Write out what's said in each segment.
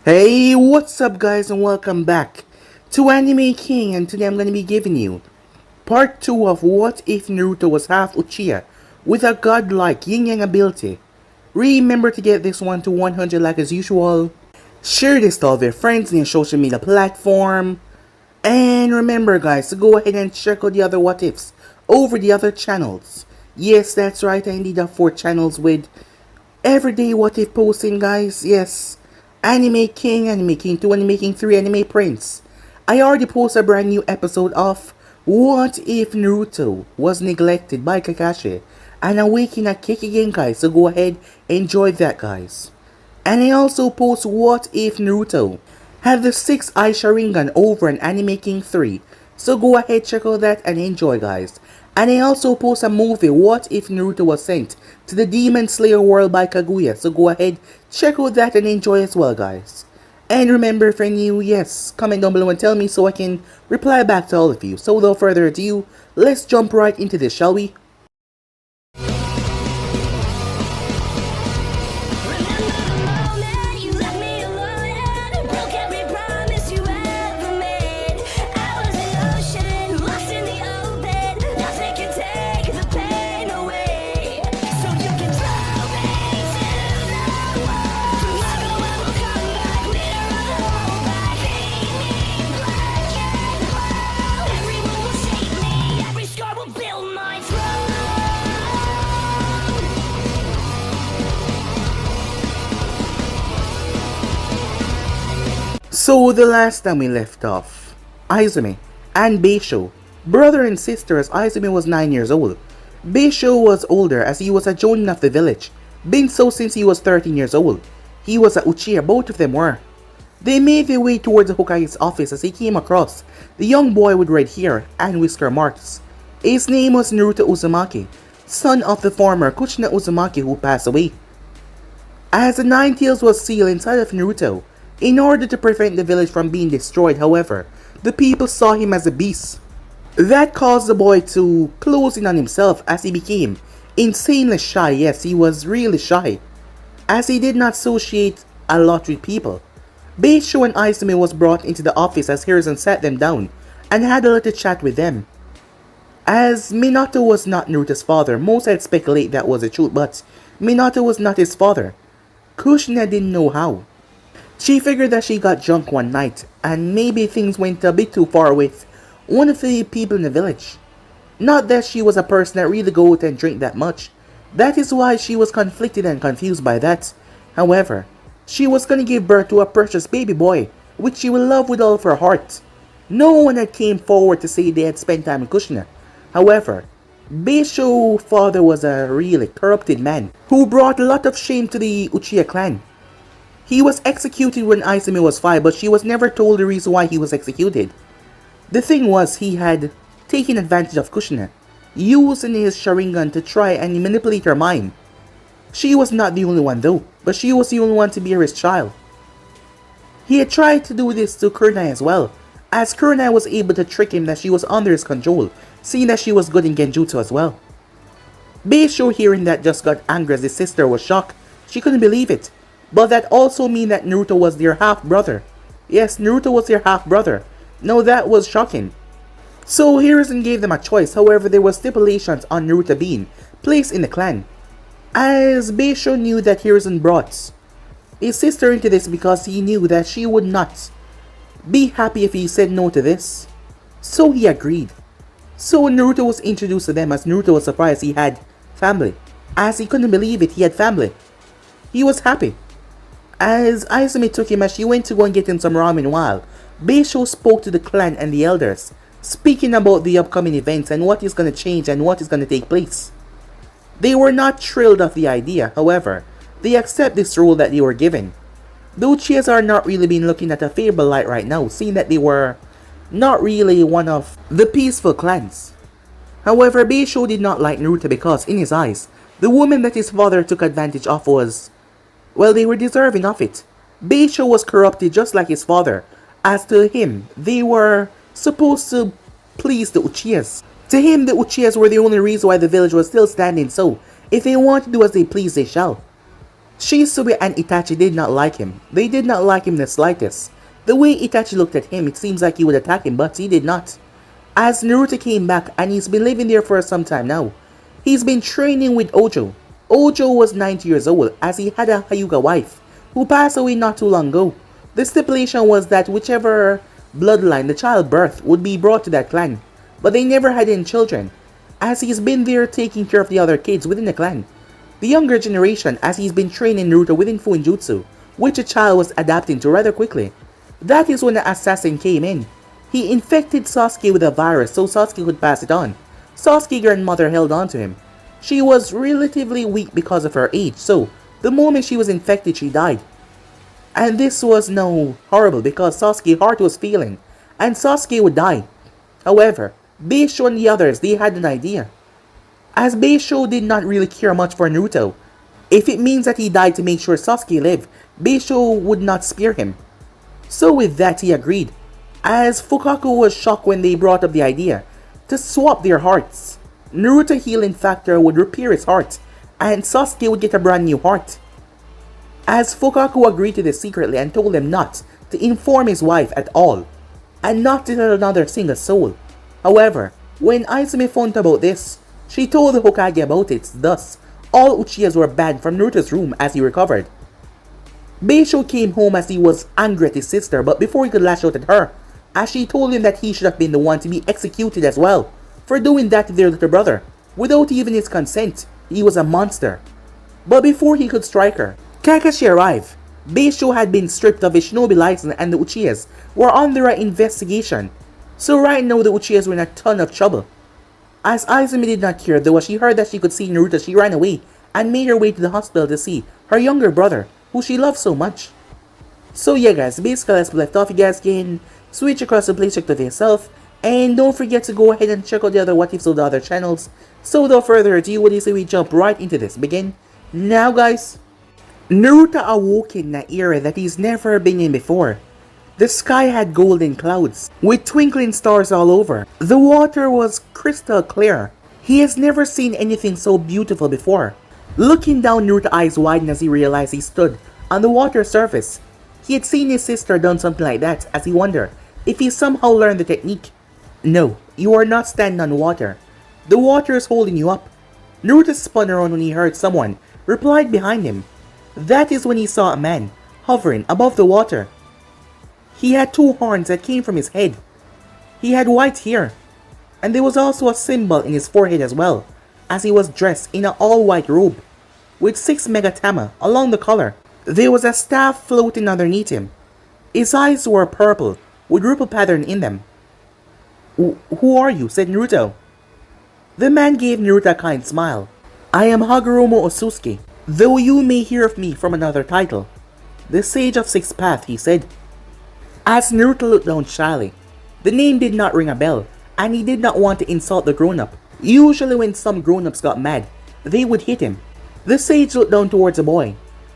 Hey, what's up guys and welcome back to Anime King, and today I'm going to be giving you part 2 of What If Naruto Was Half Uchiha with a godlike Yin-Yang ability. Remember to get this one to 100 like as usual, share this to all of your friends in your social media platform, and remember guys to go ahead and check out the other what ifs over the other channels. Yes, that's right, I indeed have 4 channels with everyday what if posting guys, yes. Anime King, Anime King 2, Anime King 3, Anime Prince. I already posted a brand new episode of What If Naruto Was Neglected by Kakashi and Awaken a Kick again guys, so go ahead enjoy that guys. And I also post What If Naruto had the 6th Eye Sharingan over in Anime King 3, so go ahead check out that and enjoy guys. And I also post a movie, What If Naruto Was Sent to the Demon Slayer World by Kaguya, so go ahead, check out that and enjoy as well guys. And remember if you're new, yes, comment down below and tell me so I can reply back to all of you. So without further ado, let's jump right into this, shall we? So the last time we left off, Izumi and Beisho, brother and sister, as Izumi was 9 years old. Beisho was older as he was a jonin of the village, been so since he was 13 years old. He was a Uchiha, both of them were. They made their way towards the Hokage's office as he came across the young boy with red hair and whisker marks. His name was Naruto Uzumaki, son of the former Kushina Uzumaki who passed away. As the Nine Tails was sealed inside of Naruto, in order to prevent the village from being destroyed, however, the people saw him as a beast. That caused the boy to close in on himself as he became insanely shy. Yes, he was really shy, as he did not associate a lot with people. Beisho and Izumi was brought into the office as Hiruzen sat them down and had a little chat with them. As Minato was not Naruto's father, most had speculated that was the truth, but Minato was not his father. Kushina didn't know how. She figured that she got drunk one night, and maybe things went a bit too far with one of the people in the village. Not that she was a person that really go out and drink that much. That is why she was conflicted and confused by that. However, she was gonna give birth to a precious baby boy, which she will love with all of her heart. No one had came forward to say they had spent time with Kushina. However, Beisho's father was a really corrupted man, who brought a lot of shame to the Uchiha clan. He was executed when Izumi was 5, but she was never told the reason why he was executed. The thing was, he had taken advantage of Kushina, using his Sharingan to try and manipulate her mind. She was not the only one though, but she was the only one to be his child. He had tried to do this to Kurenai as well, as Kurenai was able to trick him that she was under his control, seeing that she was good in Genjutsu as well. Beisho, hearing that, just got angry as his sister was shocked. She couldn't believe it. But that also mean that Naruto was their half-brother. Yes, Naruto was their half-brother. Now that was shocking. So Hiruzen gave them a choice, however there were stipulations on Naruto being placed in the clan. As Beisho knew that Hiruzen brought his sister into this because he knew that she would not be happy if he said no to this. So he agreed. So Naruto was introduced to them as Naruto was surprised he had family. As he couldn't believe it, he had family. He was happy. As Izumi took him as she went to go and get him some ramen while Beisho spoke to the clan and the elders, speaking about the upcoming events and what is going to change and what is going to take place. They were not thrilled of the idea, however, they accept this role that they were given. The Uchihas are not really being looking at a favorable light right now, seeing that they were not really one of the peaceful clans. However, Beisho did not like Naruto because, in his eyes, the woman that his father took advantage of was, well, they were deserving of it. Beisho was corrupted just like his father. As to him, they were supposed to please the Uchihas. To him, the Uchihas were the only reason why the village was still standing, so if they want to do as they please, they shall. Shisui and Itachi did not like him. They did not like him the slightest. The way Itachi looked at him, it seems like he would attack him, but he did not. As Naruto came back, and he's been living there for some time now, he's been training with Ojo. Ojo was 90 years old, as he had a Hyuga wife, who passed away not too long ago. The stipulation was that whichever bloodline the child birthed would be brought to that clan, but they never had any children, as he's been there taking care of the other kids within the clan. The younger generation, as he's been training Naruto within Fuinjutsu, which the child was adapting to rather quickly. That is when the assassin came in. He infected Sasuke with a virus so Sasuke could pass it on. Sasuke's grandmother held on to him. She was relatively weak because of her age, so the moment she was infected, she died. And this was no horrible because Sasuke's heart was failing, and Sasuke would die. However, Beisho and the others, they had an idea. As Beisho did not really care much for Naruto, if it means that he died to make sure Sasuke lived, Beisho would not spare him. So with that he agreed, as Fukaku was shocked when they brought up the idea to swap their hearts. Naruto healing factor would repair his heart, and Sasuke would get a brand new heart. As Fukaku agreed to this secretly and told him not to inform his wife at all, and not to tell another single soul. However, when Izumi found about this, she told the Hokage about it, thus all Uchihas were banned from Naruto's room as he recovered. Beisho came home as he was angry at his sister, but before he could lash out at her, as she told him that he should have been the one to be executed as well, for doing that to their little brother, without even his consent. He was a monster. But before he could strike her, Kakashi arrived. Beisho had been stripped of his shinobi license and the Uchihas were under an investigation. So right now the Uchihas were in a ton of trouble. As Izumi did not care though, as she heard that she could see Naruto, she ran away and made her way to the hospital to see her younger brother, who she loved so much. So yeah guys, basically as we left off, you guys can switch across the place, check it yourself, and don't forget to go ahead and check out the other what ifs of the other channels. So without further ado, what do you say we jump right into this? Begin now guys. Naruto awoke in an era that he's never been in before. The sky had golden clouds, with twinkling stars all over. The water was crystal clear. He has never seen anything so beautiful before. Looking down, Naruto's eyes widened as he realized he stood on the water surface. He had seen his sister done something like that, as he wondered if he somehow learned the technique. No, you are not standing on water. The water is holding you up. Naruto spun around when he heard someone replied behind him. That is when he saw a man hovering above the water. He had two horns that came from his head. He had white hair, and there was also a symbol in his forehead as well, as he was dressed in an all-white robe, with 6 megatama along the collar. There was a staff floating underneath him. His eyes were purple, with ripple pattern in them. Who are you? Said Naruto. The man gave Naruto a kind smile. I am Hagoromo Osusuke, though you may hear of me from another title. The Sage of Sixth Path, he said. As Naruto looked down shyly, the name did not ring a bell, and he did not want to insult the grown-up. Usually when some grown-ups got mad, they would hit him. The sage looked down towards the boy.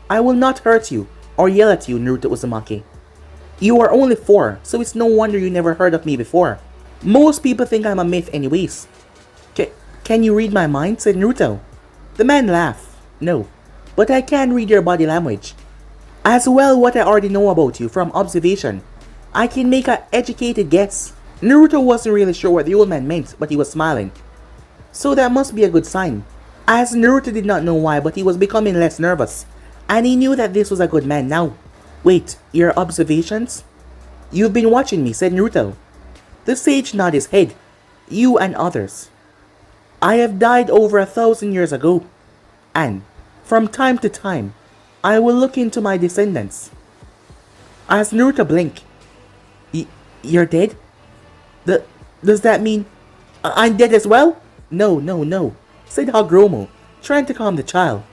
I will not hurt you or yell at you, Naruto Uzumaki. You are only 4, so it's no wonder you never heard of me before. Most people think I'm a myth anyways. Can you read my mind? Said Naruto. The man laughed. No, but I can read your body language. As well what I already know about you from observation. I can make an educated guess. Naruto wasn't really sure what the old man meant, but he was smiling. So that must be a good sign. As Naruto did not know why, but he was becoming less nervous, and he knew that this was a good man now. Wait, your observations? You've been watching me, said Naruto. The sage nodded his head. You and others. I have died over 1,000 years ago, and from time to time, I will look into my descendants. As Naruto blinked, you're dead? Does that mean I'm dead as well? No, said Hagoromo, trying to calm the child.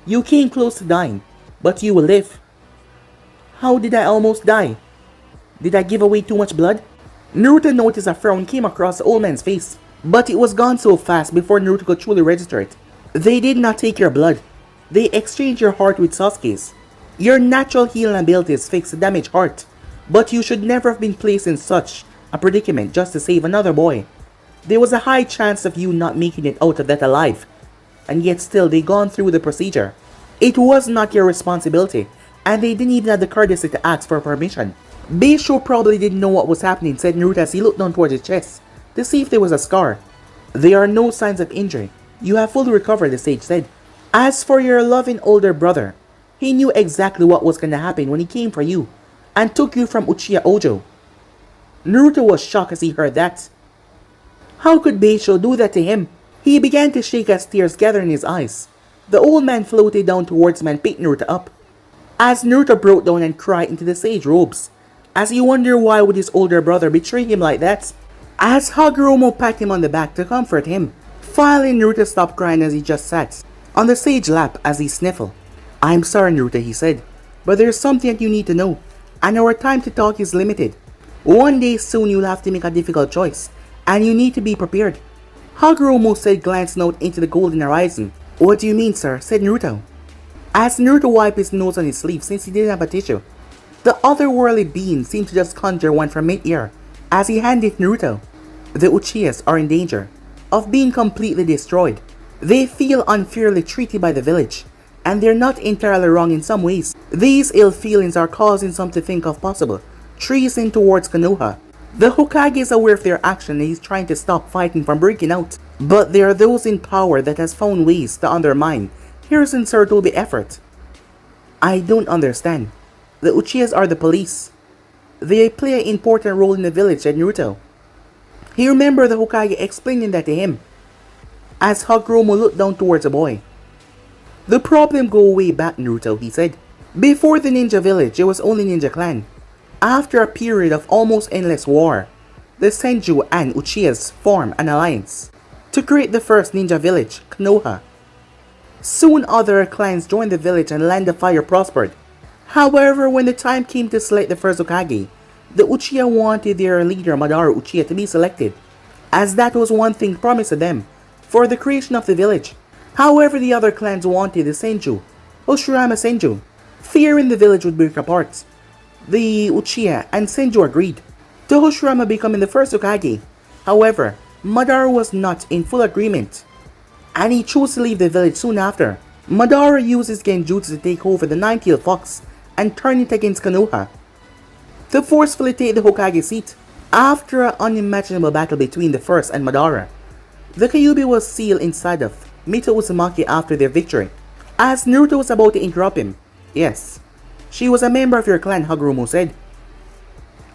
You came close to dying, but you will live. How did I almost die? Did I give away too much blood? Naruto noticed a frown came across the old man's face, but it was gone so fast before Naruto could truly register it. They did not take your blood. They exchanged your heart with Sasuke's. Your natural healing abilities fix a damaged heart, but you should never have been placed in such a predicament just to save another boy. There was a high chance of you not making it out of that alive, and yet still they gone through the procedure. It was not your responsibility, and they didn't even have the courtesy to ask for permission. Beisho probably didn't know what was happening, said Naruto as he looked down towards his chest to see if there was a scar. There are no signs of injury. You have fully recovered, the sage said. As for your loving older brother, he knew exactly what was going to happen when he came for you and took you from Uchiha Ojo. Naruto was shocked as he heard that. How could Beisho do that to him? He began to shake as tears gathered in his eyes. The old man floated down towards him and picked Naruto up. As Naruto broke down and cried into the sage robes, as he wondered why would his older brother betray him like that. As Hagoromo patted him on the back to comfort him, finally Naruto stopped crying as he just sat on the sage lap as he sniffled. I'm sorry, Naruto, he said, but there's something that you need to know, and our time to talk is limited. One day soon you'll have to make a difficult choice, and you need to be prepared. Hagoromo said, glancing out into the golden horizon. What do you mean, sir? Said Naruto. As Naruto wiped his nose on his sleeve since he didn't have a tissue, the otherworldly being seemed to just conjure one from mid-air as he handed Naruto. The Uchihas are in danger of being completely destroyed. They feel unfairly treated by the village, and they're not entirely wrong in some ways. These ill feelings are causing some to think of possible treason towards Konoha. The Hokage is aware of their action and he's trying to stop fighting from breaking out. But there are those in power that has found ways to undermine Hiruzen Sarutobi's effort. I don't understand. The Uchihas are the police. They play an important role in the village, said Naruto. He remembered the Hokage explaining that to him. As Hagoromo looked down towards the boy. The problem go way back, Naruto, he said. Before the ninja village, it was only ninja clan. After a period of almost endless war, the Senju and Uchihas formed an alliance to create the first ninja village, Konoha. Soon other clans joined the village and Land of Fire prospered. However, when the time came to select the first Hokage, the Uchiha wanted their leader Madara Uchiha to be selected, as that was one thing promised to them for the creation of the village. However, the other clans wanted the Senju, Hoshirama Senju, fearing the village would break apart. The Uchiha and Senju agreed to Hoshirama becoming the first Hokage. However, Madara was not in full agreement, and he chose to leave the village soon after. Madara uses Genjutsu to take over the Nine-Tailed Fox and turn it against Konoha to forcefully take the Hokage seat. After an unimaginable battle between the first and Madara, the Kyuubi was sealed inside of Mito Uzumaki after their victory. As Naruto was about to interrupt him, yes, she was a member of your clan, Hagoromo said.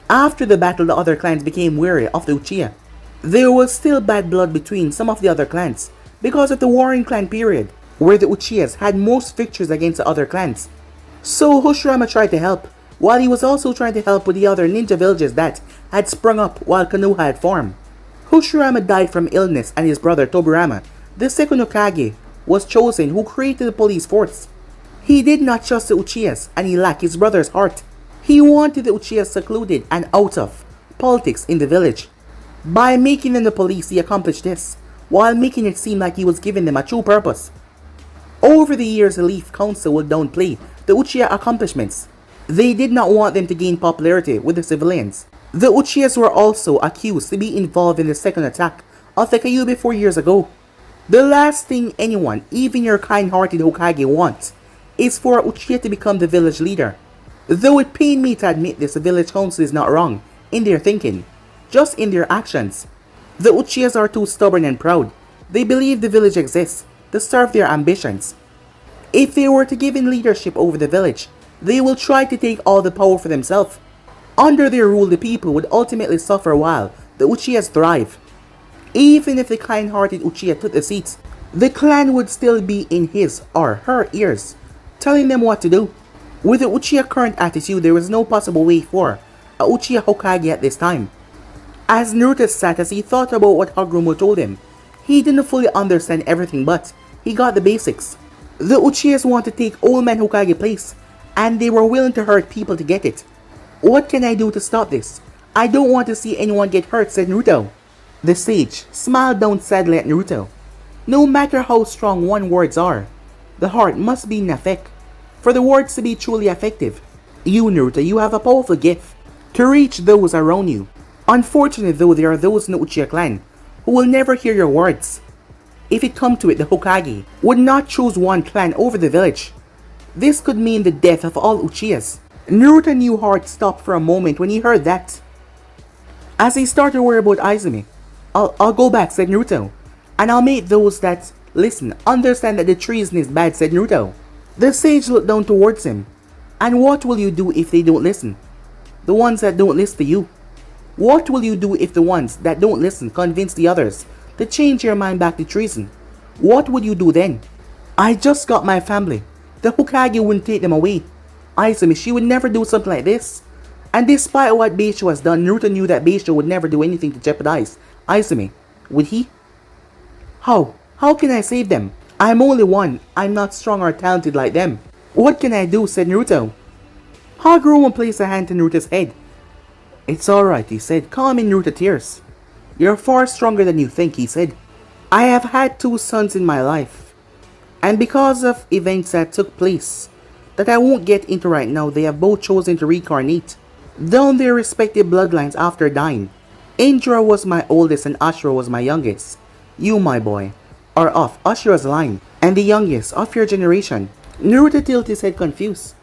After the battle, the other clans became wary of the Uchiha. There was still bad blood between some of the other clans because of the Warring Clan period, where the Uchihas had most victories against the other clans. So Hoshirama tried to help, while he was also trying to help with the other ninja villages that had sprung up while Konoha had formed. Hoshirama died from illness and his brother Tobirama, the second Hokage, was chosen, who created the police force. He did not trust the Uchihas and he lacked his brother's heart. He wanted the Uchihas secluded and out of politics in the village. By making them the police, he accomplished this, while making it seem like he was giving them a true purpose. Over the years, the Leaf Council would downplay the Uchiha accomplishments. They did not want them to gain popularity with the civilians. The Uchihas were also accused to be involved in the second attack of the Kyuubi 4 years ago. The last thing anyone, even your kind-hearted Hokage, wants is for Uchiha to become the village leader. Though it pained me to admit this, the village council is not wrong in their thinking, just in their actions. The Uchihas are too stubborn and proud. They believe the village exists to serve their ambitions. If they were to give in leadership over the village, they will try to take all the power for themselves. Under their rule, the people would ultimately suffer while the Uchihas thrive. Even if the kind-hearted Uchiha took the seats, the clan would still be in his or her ears, telling them what to do. With the Uchiha current attitude, there was no possible way for a Uchiha Hokage at this time. As Naruto sat as he thought about what Hagoromo told him, he didn't fully understand everything, but he got the basics. The Uchihas want to take Old Man Hokage place, and they were willing to hurt people to get it. What can I do to stop this? I don't want to see anyone get hurt, said Naruto. The sage smiled down sadly at Naruto. No matter how strong one's words are, the heart must be in effect for the words to be truly effective. You, Naruto, you have a powerful gift to reach those around you. Unfortunately though, there are those in the Uchiha clan who will never hear your words. If it come to it, the Hokage would not choose one clan over the village. This could mean the death of all Uchihas. Naruto knew heart stopped for a moment when he heard that. As he started to worry about Izumi, I'll go back, said Naruto. And I'll make those that listen understand that the treason is bad, said Naruto. The sage looked down towards him. And what will you do if they don't listen? The ones that don't listen to you. What will you do if the ones that don't listen convince the others to change your mind back to treason? What would you do then? I just got my family. The Hokage wouldn't take them away. Izumi, she would never do something like this. And despite what Beisho has done, Naruto knew that Beisho would never do anything to jeopardize Izumi. Would he? How? How can I save them? I'm only one. I'm not strong or talented like them. What can I do? Said Naruto. Hagoromo placed a hand to Naruto's head. It's alright, he said, calming Naruto tears. You're far stronger than you think, he said. I have had 2 sons in my life. And because of events that took place that I won't get into right now, they have both chosen to reincarnate down their respective bloodlines after dying. Indra was my oldest and Ashura was my youngest. You, my boy, are of Ashura's line and the youngest of your generation. Naruto tilted his head confused.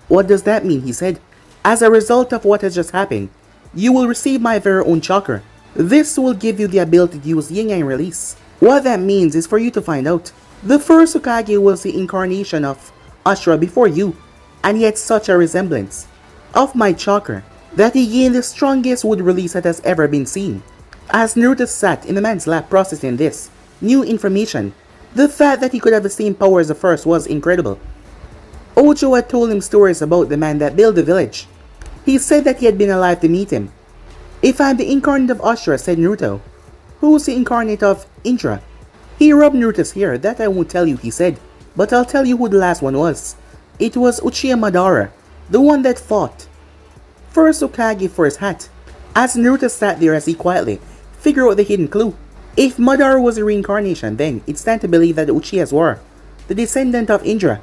What does that mean? He said. As a result of what has just happened, you will receive my very own chakra. This will give you the ability to use Yin-Yang release. What that means is for you to find out. The first Hokage was the incarnation of Ashura before you, and he had such a resemblance of my chakra that he gained the strongest wood release that has ever been seen. As Naruto sat in the man's lap processing this new information, the fact that he could have the same power as the first was incredible. Ojo had told him stories about the man that built the village. He said that he had been alive to meet him. If I'm the incarnate of Ashura, said Naruto, who's the incarnate of Indra? He rubbed Naruto's hair. That I won't tell you, he said, but I'll tell you who the last one was. It was Uchiha Madara, the one that fought first Hokage for his hat. As Naruto sat there as he quietly figured out the hidden clue. If Madara was a reincarnation, then it stands to believe that the Uchihas were the descendant of Indra.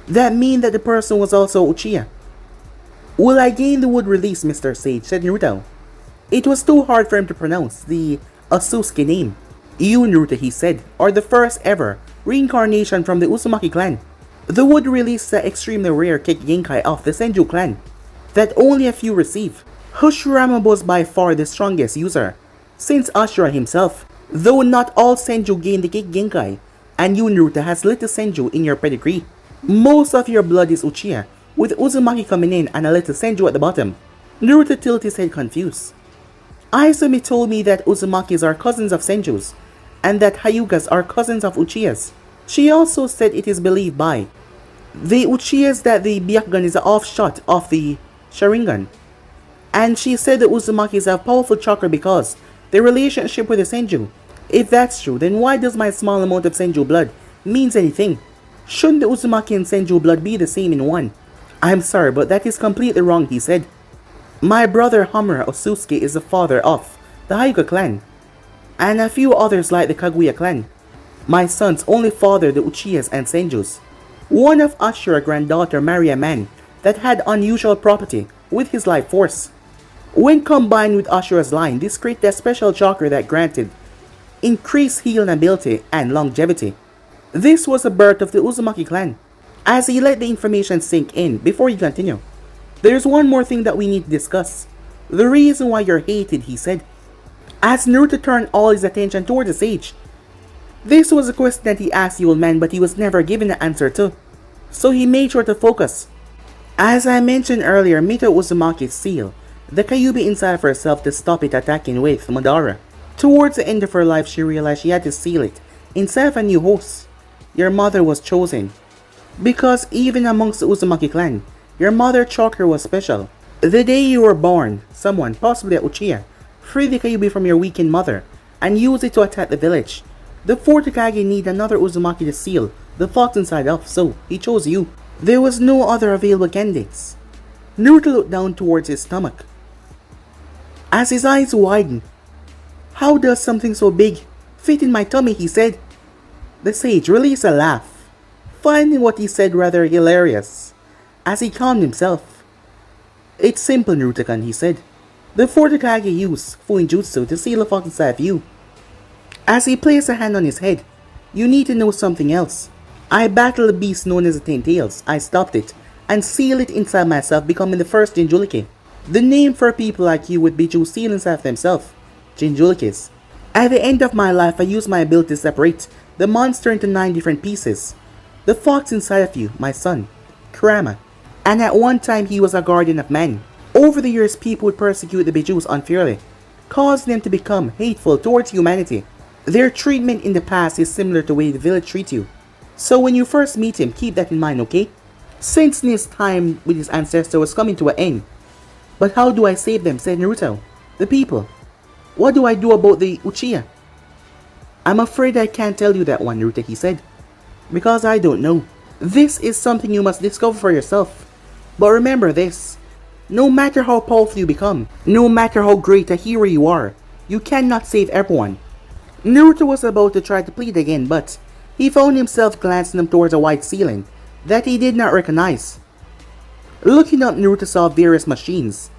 That means that the person was also Uchiha. Will I gain the wood release, Mr. Sage, said Naruto. It was too hard for him to pronounce the Asusuke name. You, Naruto, he said, are the first ever reincarnation from the Uzumaki clan. The wood released the extremely rare Kick Genkai of the Senju clan that only a few receive. Hashirama was by far the strongest user since Ashura himself, though not all Senju gain the Kick Genkai, and you, Naruto, has little Senju in your pedigree. Most of your blood is Uchiha, with Uzumaki coming in and a little Senju at the bottom. Naruto tilted his head confused. Izumi told me that Uzumakis are cousins of Senjus, and that Hyugas are cousins of Uchihas. She also said it is believed by the Uchihas that the Byakugan is an offshot of the Sharingan. And she said the Uzumakis have powerful chakra because their relationship with the Senju. If that's true, then why does my small amount of Senju blood means anything? Shouldn't the Uzumaki and Senju blood be the same in one? I'm sorry, but that is completely wrong, he said. My brother Hamura Osusuke is the father of the Hyuga clan, and a few others like the Kaguya clan. My sons only father the Uchihas and Senjus. One of Ashura's granddaughter married a man that had unusual property with his life force. When combined with Ashura's line, this created a special chakra that granted increased healing ability and longevity. This was the birth of the Uzumaki clan. As he let the information sink in before he continued, there's one more thing that we need to discuss. The reason why you're hated, he said. As Naruto turned all his attention toward the sage. This was a question that he asked the old man, but he was never given an answer to. So he made sure to focus. As I mentioned earlier, Mito Uzumaki's seal the Kyuubi inside of herself to stop it attacking with Madara. Towards the end of her life, she realized she had to seal it inside of a new host. Your mother was chosen. Because even amongst the Uzumaki clan, your mother chakra was special. The day you were born, someone, possibly a Uchiha, freed the Kyuubi from your weakened mother and used it to attack the village. The fourth Hokage needed another Uzumaki to seal the fox inside of, so he chose you. There was no other available candidates. Naruto looked down towards his stomach. As his eyes widened, how does something so big fit in my tummy, he said. The sage released a laugh, finding what he said rather hilarious. As he calmed himself. It's simple, Naruto-kun, he said. The fourth Hokage used Fuinjutsu to seal the fox inside of you. As he placed a hand on his head, you need to know something else. I battled a beast known as the Ten Tails. I stopped it and sealed it inside myself, becoming the first Jinjulike. The name for people like you would be to seal inside themselves, Jinjulikis. At the end of my life, I used my ability to separate the monster into 9 different pieces. The fox inside of you, my son, Kurama. And at one time he was a guardian of men. Over the years, people would persecute the Bijus unfairly, causing them to become hateful towards humanity. Their treatment in the past is similar to the way the village treats you. So when you first meet him, keep that in mind, okay? Since his time with his ancestor was coming to an end. But how do I save them, said Naruto. The people. What do I do about the Uchiha? I'm afraid I can't tell you that one, Naruto, he said. Because I don't know. This is something you must discover for yourself. But remember this. No matter how powerful you become, no matter how great a hero you are, you cannot save everyone. Naruto was about to try to plead again, but he found himself glancing up towards a white ceiling that he did not recognize. Looking up, Naruto saw various machines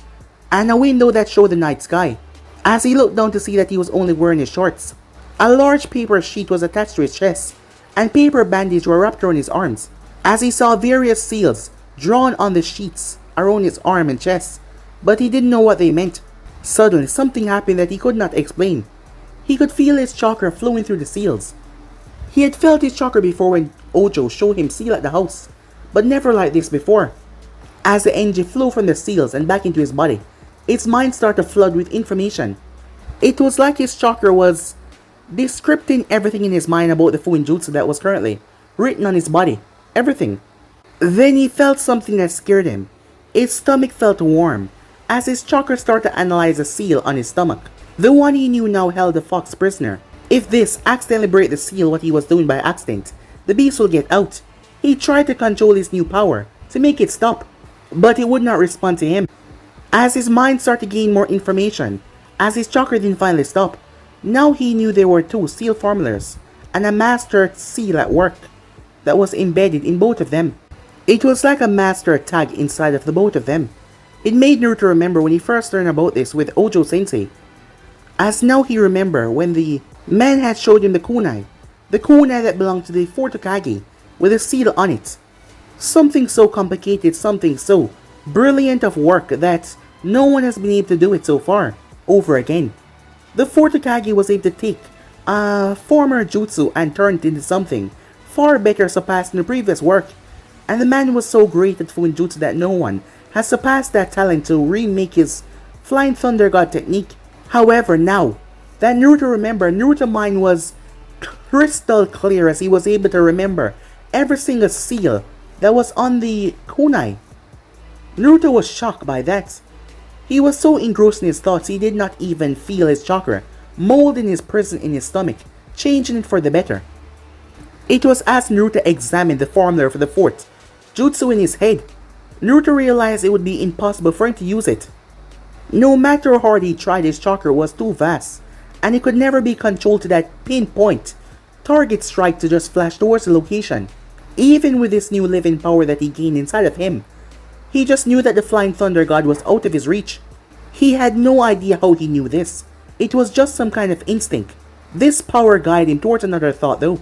and a window that showed the night sky. As he looked down to see that he was only wearing his shorts, a large paper sheet was attached to his chest and paper bandages were wrapped around his arms. As he saw various seals drawn on the sheets around his arm and chest, but he didn't know what they meant. Suddenly, something happened that he could not explain. He could feel his chakra flowing through the seals. He had felt his chakra before when Ojo showed him seal at the house, but never like this before. As the energy flew from the seals and back into his body, its mind started to flood with information. It was like his chakra was descripting everything in his mind about the Fuinjutsu that was currently written on his body. Everything. Then he felt something that scared him. His stomach felt warm as his chakra started to analyze a seal on his stomach. The one he knew now held the fox prisoner. If this accidentally break the seal, what he was doing by accident, the beast will get out. He tried to control his new power to make it stop, but it would not respond to him. As his mind started to gain more information, as his chakra didn't finally stop, now he knew there were 2 seal formulas and a master seal at work that was embedded in both of them. It was like a master tag inside of the both of them. It made Naruto remember when he first learned about this with Ojo Sensei. As now he remembered when the man had showed him the kunai that belonged to the 4th Hokage with a seal on it. Something so complicated, something so brilliant of work that no one has been able to do it so far, over again. The 4th Hokage was able to take a former jutsu and turn it into something far better, surpassing the previous work. And the man was so great at Fuinjutsu that no one has surpassed that talent to remake his Flying Thunder God technique. However, now that Naruto remembered, Naruto's mind was crystal clear as he was able to remember every single seal that was on the kunai. Naruto was shocked by that. He was so engrossed in his thoughts he did not even feel his chakra molding his prison in his stomach, changing it for the better. It was as Naruto examined the formula for the 4th jutsu in his head, Naruto realized it would be impossible for him to use it. No matter how hard he tried, his chakra was too vast, and it could never be controlled to that pinpoint target strike to just flash towards the location. Even with this new living power that he gained inside of him, he just knew that the Flying Thunder God was out of his reach. He had no idea how he knew this. It was just some kind of instinct. This power guided him towards another thought though.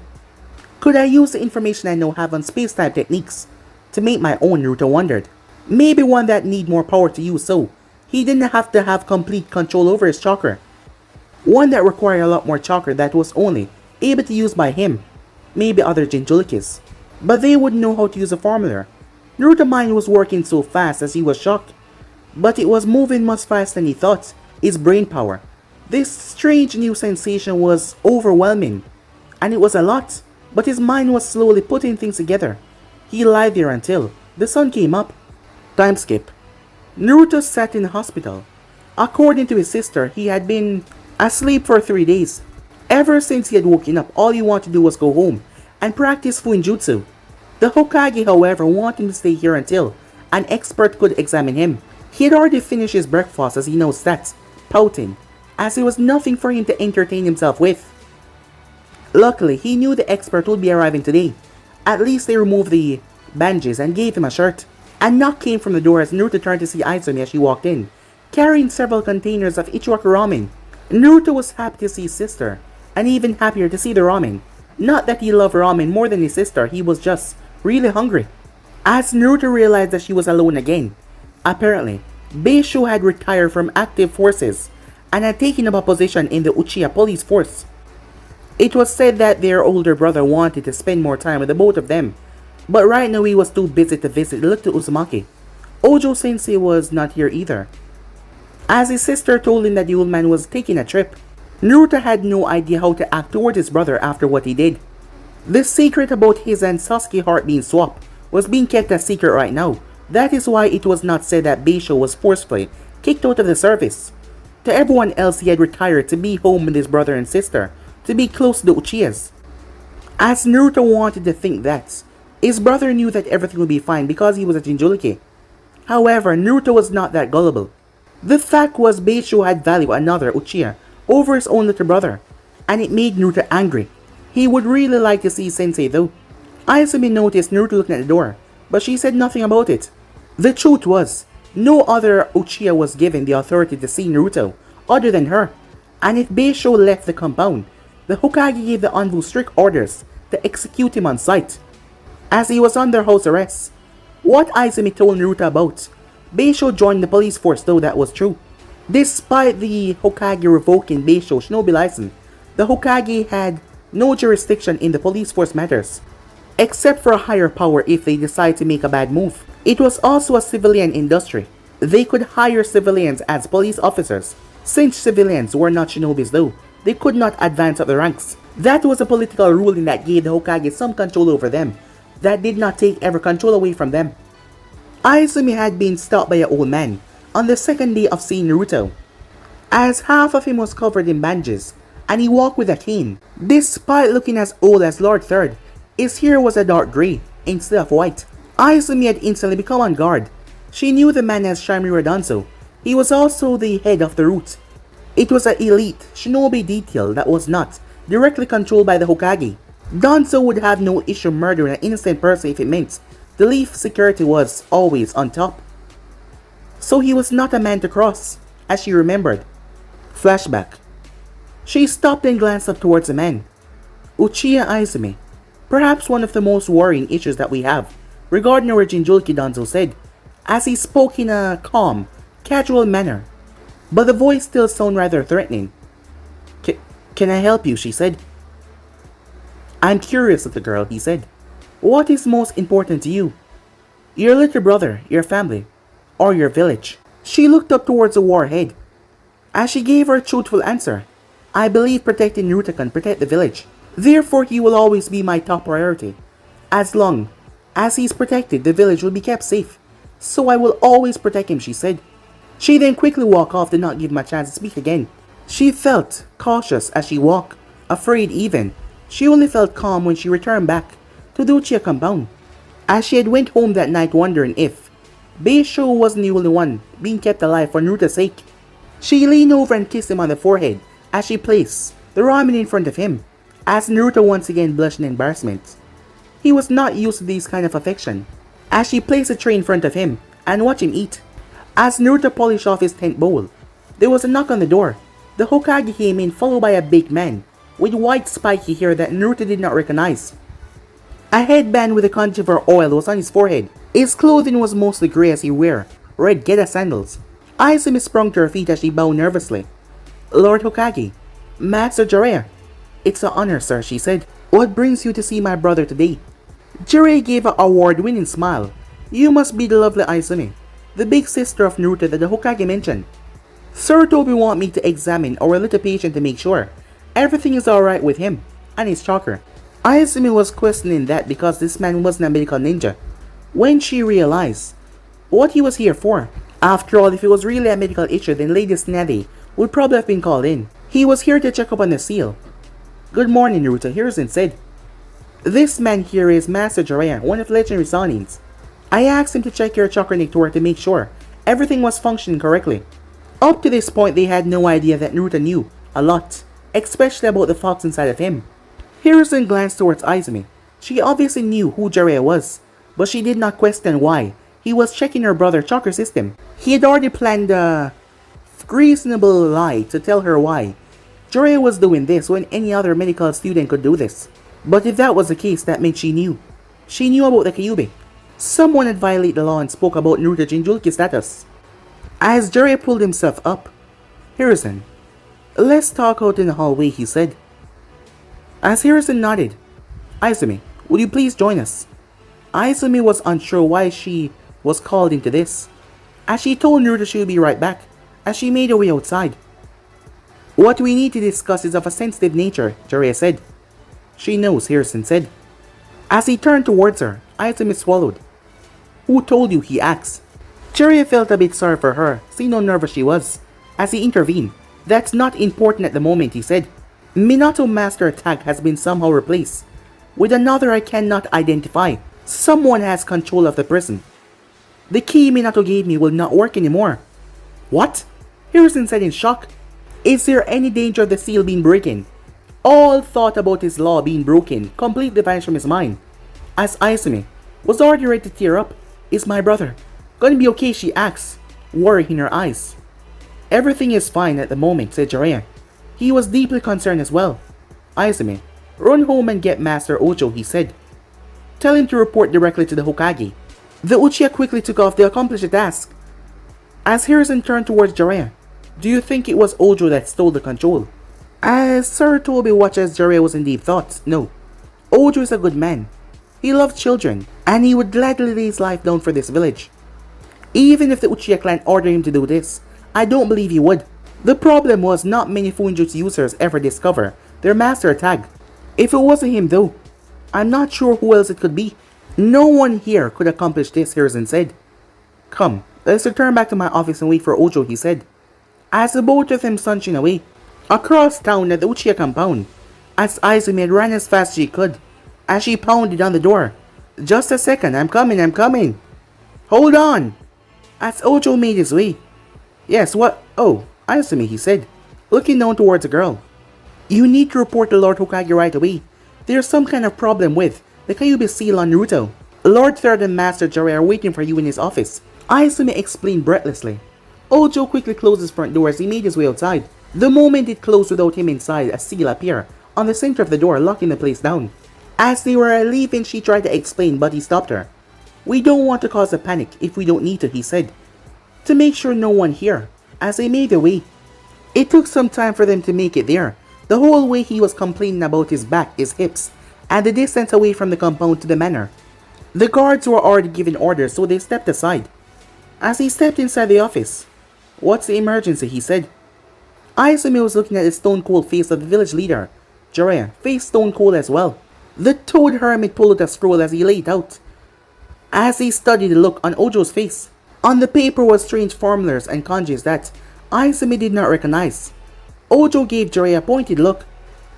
Could I use the information I now have on space-time techniques to make my own, Naruto wondered. Maybe one that need more power to use so he didn't have to have complete control over his chakra. One that required a lot more chakra that was only able to use by him. Maybe other Jinjulikis. But they wouldn't know how to use the formula. Naruto's mind was working so fast as he was shocked. But it was moving much faster than he thought. His brain power. This strange new sensation was overwhelming. And it was a lot. But his mind was slowly putting things together. He lied there until the sun came up. Time skip. Naruto sat in the hospital. According to his sister, he had been asleep for 3 days. Ever since he had woken up, all he wanted to do was go home and practice Fuinjutsu. The Hokage, however, wanted him to stay here until an expert could examine him. He had already finished his breakfast as he now sat, pouting, as there was nothing for him to entertain himself with. Luckily, he knew the expert would be arriving today. At least they removed the bandages and gave him a shirt. A knock came from the door as Naruto turned to see Izumi as she walked in, carrying several containers of Ichiwaka ramen. Naruto was happy to see his sister, and even happier to see the ramen. Not that he loved ramen more than his sister, he was just really hungry. As Naruto realized that she was alone again, apparently, Beisho had retired from active forces and had taken up a position in the Uchiha police force. It was said that their older brother wanted to spend more time with the both of them, but right now he was too busy to visit little Uzumaki. Ojo Sensei was not here either. As his sister told him that the old man was taking a trip, Naruto had no idea how to act toward his brother after what he did. The secret about his and Sasuke's heart being swapped was being kept a secret right now. That is why it was not said that Beisho was forcefully kicked out of the service. To everyone else, he had retired to be home with his brother and sister, to be close to the Uchihas. As Naruto wanted to think that, his brother knew that everything would be fine because he was a Jinchuriki. However, Naruto was not that gullible. The fact was Beisho had valued another Uchiha over his own little brother, and it made Naruto angry. He would really like to see Sensei though. Izumi noticed Naruto looking at the door, but she said nothing about it. The truth was, no other Uchiha was given the authority to see Naruto other than her, and if Beisho left the compound, the Hokage gave the Anbu strict orders to execute him on sight, as he was under house arrest. What Izumi told Naruto about, Beisho joined the police force though that was true. Despite the Hokage revoking Beisho's shinobi license, the Hokage had no jurisdiction in the police force matters, except for a higher power if they decide to make a bad move. It was also a civilian industry. They could hire civilians as police officers. Since civilians were not shinobis though, they could not advance up the ranks. That was a political ruling that gave the Hokage some control over them, that did not take ever control away from them. Izumi had been stopped by an old man on the second day of seeing Naruto, as half of him was covered in bandages, and he walked with a cane. Despite looking as old as Lord Third, his hair was a dark grey instead of white. Izumi had instantly become on guard. She knew the man as Shamira Danzo. He was also the head of the route. It was an elite shinobi detail that was not directly controlled by the Hokage. Danzo would have no issue murdering an innocent person if it meant the leaf security was always on top. So he was not a man to cross, as she remembered. Flashback. She stopped and glanced up towards the man. Uchiha Izumi. Perhaps one of the most worrying issues that we have regarding our Jinchuriki, Danzo said, as he spoke in a calm, casual manner. But the voice still sounded rather threatening. Can I help you? She said. I'm curious, little girl, he said. What is most important to you? Your little brother, your family, or your village? She looked up towards the warhead. As she gave her truthful answer, I believe protecting Naruto can protect the village. Therefore, he will always be my top priority. As long as he's protected, the village will be kept safe. So I will always protect him, she said. She then quickly walked off to not give him a chance to speak again. She felt cautious as she walked, afraid even. She only felt calm when she returned back to the Uchiha compound, as she had went home that night wondering if Beisho wasn't the only one being kept alive for Naruto's sake. She leaned over and kissed him on the forehead as she placed the ramen in front of him, as Naruto once again blushed in embarrassment. He was not used to this kind of affection, as she placed the tray in front of him and watched him eat. As Naruto polished off his tent bowl, there was a knock on the door. The Hokage came in followed by a big man with white spiky hair that Naruto did not recognize. A headband with a conjurer oil was on his forehead. His clothing was mostly grey as he wore red Geta sandals. Izumi sprung to her feet as she bowed nervously. Lord Hokage, Master Jiraiya. It's an honor, sir, she said. What brings you to see my brother today? Jiraiya gave an award-winning smile. You must be the lovely Izumi, the big sister of Naruto that the Hokage mentioned. Sir Toby want me to examine our little patient to make sure everything is alright with him and his chakra. Izumi was questioning that because this man wasn't a medical ninja, when she realized what he was here for. After all, if it was really a medical issue, then Lady Snazzy would probably have been called in. He was here to check up on the seal. Good morning, Naruto, Hiruzen said. This man here is Master Jiraiya, one of the legendary Sanins. I asked him to check your chakra nectar to make sure everything was functioning correctly. Up to this point, they had no idea that Naruto knew a lot, especially about the fox inside of him. Hiruzen glanced towards Izumi. She obviously knew who Jiraiya was, but she did not question why he was checking her brother's chakra system. He had already planned a reasonable lie to tell her why Jiraiya was doing this when any other medical student could do this. But if that was the case, that meant she knew. She knew about the Kyuubi. Someone had violated the law and spoke about Naruto Jinchuriki status. As Jiraiya pulled himself up, Hiruzen, let's talk out in the hallway, he said. As Hiruzen nodded, Izumi, would you please join us? Izumi was unsure why she was called into this, as she told Naruto she would be right back, as she made her way outside. What we need to discuss is of a sensitive nature, Jiraiya said. She knows, Hiruzen said. As he turned towards her, Izumi swallowed. Who told you, he asked. Jiraiya felt a bit sorry for her, seeing how nervous she was, as he intervened. That's not important at the moment, he said. Minato Master Tag has been somehow replaced with another I cannot identify. Someone has control of the prison. The key Minato gave me will not work anymore. What? Hiruzen said in shock. Is there any danger of the seal being broken? All thought about his law being broken completely vanished from his mind. As Izumi was already ready to tear up, is my brother gonna be okay, she asked, worry in her eyes. Everything is fine at the moment, said Jiraiya. He was deeply concerned as well. Izumi, run home and get Master Ojo, he said. Tell him to report directly to the Hokage. The Uchiha quickly took off to accomplish the task. As Hiruzen turned towards Jiraiya, do you think it was Ojo that stole the control? As Sarutobi watched as Jiraiya was in deep thoughts, no. Ojo is a good man. He loved children, and he would gladly lay his life down for this village. Even if the Uchiha clan ordered him to do this, I don't believe he would. The problem was not many Fuinjutsu users ever discover their master tag. If it wasn't him though, I'm not sure who else it could be. No one here could accomplish this, Hiruzen said. Come, let's return back to my office and wait for Ojo, he said. As the both of them sunshine away, across town at the Uchiha compound, as Izumi had ran as fast as she could, as she pounded on the door. Just a second, I'm coming. Hold on! As Ojo made his way. Yes, what? Oh, Izumi, he said, looking down towards the girl. You need to report to Lord Hokage right away. There's some kind of problem with the Kyuubi seal on Naruto. Lord Third and Master Jiraiya are waiting for you in his office, Izumi explained breathlessly. Ojo quickly closed his front door as he made his way outside. The moment it closed without him inside, a seal appeared on the center of the door, locking the place down. As they were leaving, she tried to explain, but he stopped her. We don't want to cause a panic if we don't need to, he said, to make sure no one here. As they made their way, it took some time for them to make it there. The whole way he was complaining about his back, his hips, and the distance away from the compound to the manor. The guards were already given orders, so they stepped aside. As he stepped inside the office, what's the emergency, he said. Izumi was looking at the stone-cold face of the village leader. Jiraiya faced stone-cold as well. The Toad Hermit pulled out a scroll as he laid out. As he studied the look on Ojo's face, on the paper was strange formulas and kanjis that Izumi did not recognize. Ojo gave Jiraiya a pointed look.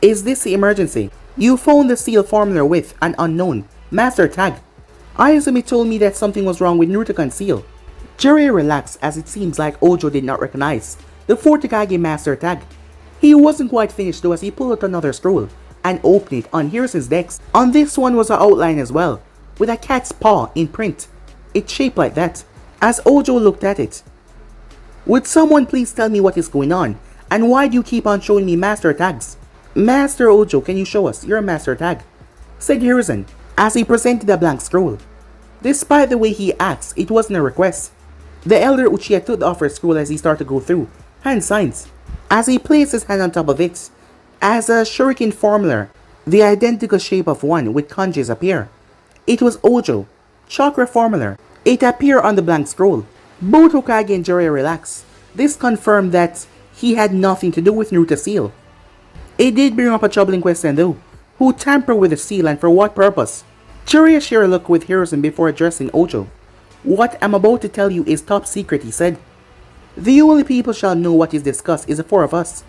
Is this the emergency? You found the seal formula with an unknown master tag. Izumi told me that something was wrong with Naruto seal. Jiraiya relaxed as it seems like Ojo did not recognize the fourth Hokage master tag. He wasn't quite finished though as he pulled out another scroll and opened it on Hiruzen's desk. On this one was an outline as well, with a cat's paw in print. It's shaped like that. As Ojo looked at it, would someone please tell me what is going on, and why do you keep on showing me master tags? Master Ojo, can you show us your master tag? Said Hiruzen, as he presented a blank scroll. Despite the way he acts, it wasn't a request. The elder Uchiha took the offered scroll as he started to go through hand signs. As he placed his hand on top of it, as a shuriken formula, the identical shape of one with kanjis appear. It was Ojo, chakra formula. It appeared on the blank scroll. Both Hokage and Jiraiya relaxed. This confirmed that he had nothing to do with Naruto seal. It did bring up a troubling question though. Who tampered with the seal and for what purpose? Jiraiya shared a look with Hiruzen before addressing Ojo. What I'm about to tell you is top secret, he said. The only people shall know what is discussed is the four of us.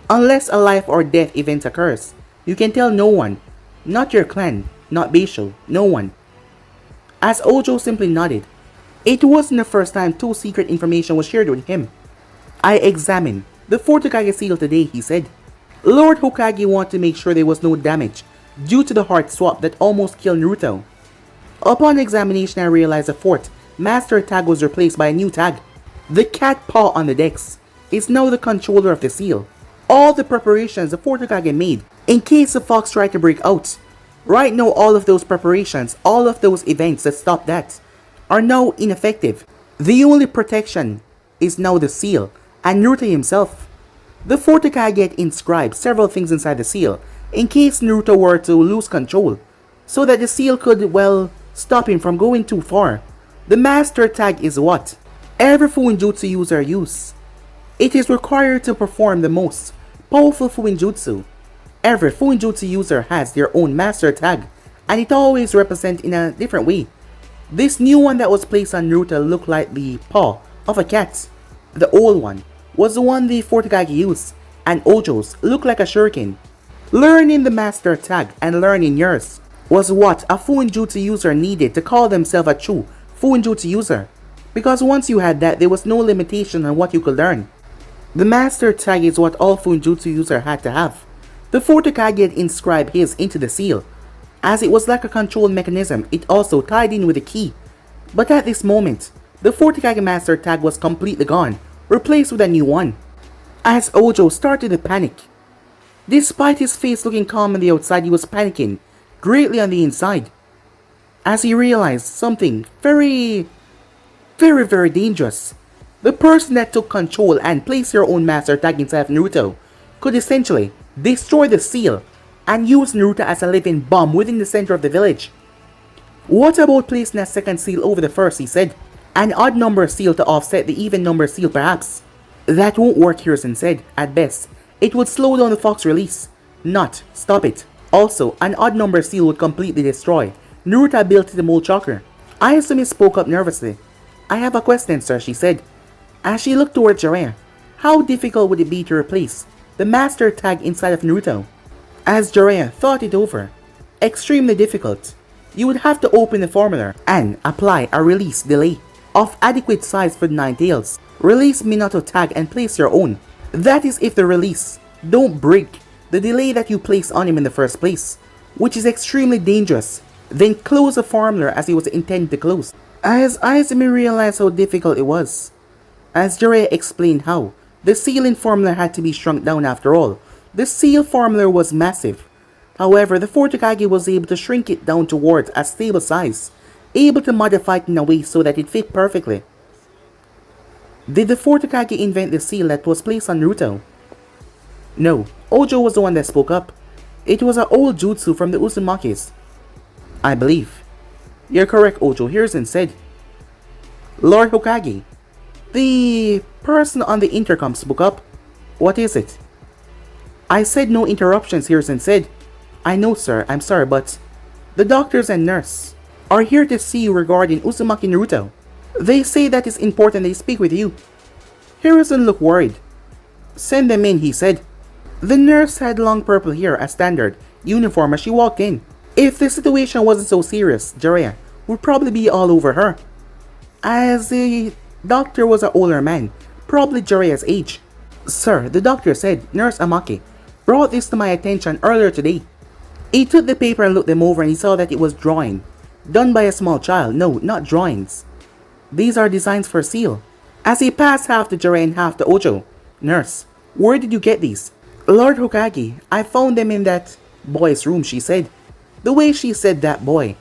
Unless a life or death event occurs, you can tell no one. Not your clan, not Beisho, no one. As Ojo simply nodded. It wasn't the first time two secret information was shared with him. I examined the fourth Hokage seal today, he said. Lord Hokage wanted to make sure there was no damage due to the heart swap that almost killed Naruto. Upon examination, I realized the fourth master tag was replaced by a new tag. The cat paw on the dex is now the controller of the seal. All the preparations the fourth Hokage made in case the fox tried to break out Right now, all of those preparations, all of those events that stopped that, are now ineffective. The only protection is now the seal, and Naruto himself. The fourth Hokage had inscribed several things inside the seal, in case Naruto were to lose control, so that the seal could, well, stop him from going too far. The master tag is what every Fuinjutsu user uses. It is required to perform the most powerful Fuinjutsu. Every Fuinjutsu user has their own master tag, and it always represents in a different way. This new one that was placed on Naruto looked like the paw of a cat. The old one was the one the fourth Hokage used, and Ojo's looked like a shuriken. Learning the master tag and learning yours was what a Fuinjutsu user needed to call themselves a true Fuinjutsu user, because once you had that, there was no limitation on what you could learn. The master tag is what all Fuinjutsu users had to have. The fourth Hokage had inscribed his into the seal. As it was like a control mechanism, it also tied in with a key. But at this moment, the fourth Hokage master tag was completely gone, replaced with a new one. As Ojo started to panic. Despite his face looking calm on the outside, he was panicking greatly on the inside, as he realized something very dangerous. The person that took control and placed their own master tag inside of Naruto could essentially destroy the seal and use Naruto as a living bomb within the center of the village. What about placing a second seal over the first, he said. An odd number seal to offset the even number seal perhaps. That won't work, Hiruzen said. At best, it would slow down the fox release, not stop it. Also, an odd number seal would completely destroy Naruto's ability to mold chakra. Izumi spoke up nervously. I have a question, sir, she said. As she looked toward Jiraiya, how difficult would it be to replace the master tag inside of Naruto? As Jiraiya thought it over, extremely difficult. You would have to open the formula and apply a release delay of adequate size for the 9 tails. Release Minato tag and place your own. That is if the release don't break the delay that you placed on him in the first place, which is extremely dangerous. Then close the formula as he was intended to close. As Izumi realized how difficult it was, as Jiraiya explained how the sealing formula had to be shrunk down after all. The seal formula was massive. However, the fourth Hokage was able to shrink it down towards a stable size, able to modify it in a way so that it fit perfectly. Did the fourth Hokage invent the seal that was placed on Naruto? No, Ojo was the one that spoke up. It was an old jutsu from the Uzumakis, I believe. You're correct, Ojo, Hiruzen said. Lord Hokage, the person on the intercom spoke up. What is it? I said no interruptions, Hiruzen said. I know, sir, I'm sorry, but the doctors and nurse are here to see you regarding Uzumaki Naruto. They say that it's important they speak with you. Hiruzen looked worried. Send them in, he said. The nurse had long purple hair as standard uniform as she walked in. If the situation wasn't so serious, Jiraiya would probably be all over her. As the doctor was an older man, probably Jiraiya's age. Sir, the doctor said, Nurse Amaki brought this to my attention earlier today. He took the paper and looked them over and he saw that it was drawing, done by a small child. No, not drawings. These are designs for seal. As he passed half to Jiraiya and half to Ojo. Nurse, where did you get these? Lord Hokage, I found them in that boy's room, she said. The way she said that boy.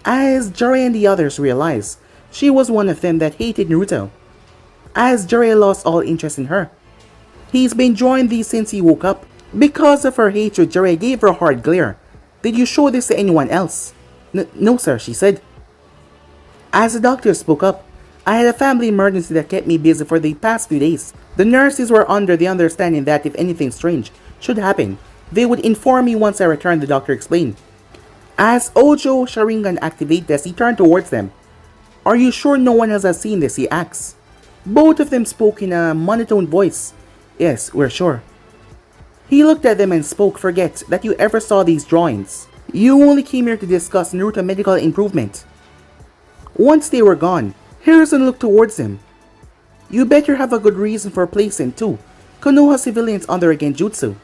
As Jiraiya and the others realized, she was one of them that hated Naruto. As Jiraiya lost all interest in her. He's been drawing these since he woke up. Because of her hatred, Jiraiya gave her a hard glare. Did you show this to anyone else? No, sir, she said. As the doctor spoke up, I had a family emergency that kept me busy for the past few days. The nurses were under the understanding that if anything strange should happen, they would inform me once I returned, the doctor explained. As Ojo Sharingan activated as he turned towards them. Are you sure no one else has seen this, he asked. Both of them spoke in a monotone voice. Yes, we're sure. He looked at them and spoke. Forget that you ever saw these drawings. You only came here to discuss Naruto medical improvement. Once they were gone, Hiruzen looked towards him. You better have a good reason for placing two Konoha civilians under a genjutsu.